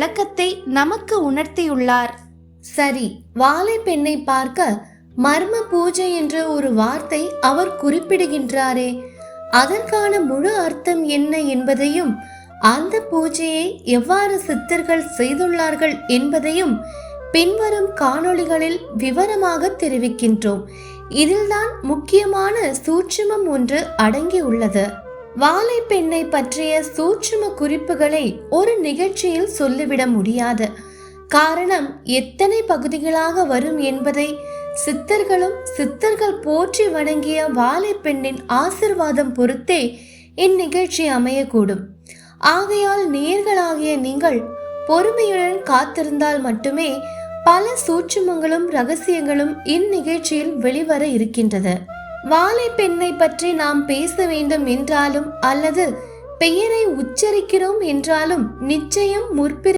விளக்கத்தை நமக்கு உணர்த்தியுள்ளார். சரி, வாழை பெண்ணை பார்க்க மர்ம பூஜை என்ற ஒரு வார்த்தை அவர் குறிப்பிடுகின்றாரே, அதற்கான முழு அர்த்தம் என்ன என்பதையும் அந்த பூஜையை எவ்வாறு சித்தர்கள் செய்துள்ளார்கள் என்பதையும் பின்வரும் காணொளிகளில் விவரமாக தெரிவிக்கின்றோம். இதில்தான் முக்கியமான சூட்சுமம் ஒன்று அடங்கியுள்ளது. வாழை பெண்ணை பற்றிய சூட்சும குறிப்புகளை ஒரு நிகழ்ச்சியில் சொல்லிவிட முடியாது. காரணம், எத்தனை பகுதிகளாக வரும் என்பதை சித்தர்கள் போற்றி வணங்கிய வாழை பெண்ணின் ஆசிர்வாதம் பொறுத்தே இந்நிகழ்ச்சி அமையக்கூடும். ஆகையால் நேயர்களாகிய நீங்கள் பொறுமையுடன் காத்திருந்தால் மட்டுமே பல சூட்சுமங்களும் ரகசியங்களும் இந்நிகழ்ச்சியில் வெளிவர இருக்கின்றது. வாழை பெண்ணை பற்றி நாம் பேச வேண்டும் என்றாலும் அல்லது பெயரை உச்சரிக்கிறோம் என்றாலும் நிச்சயம் முற்பிற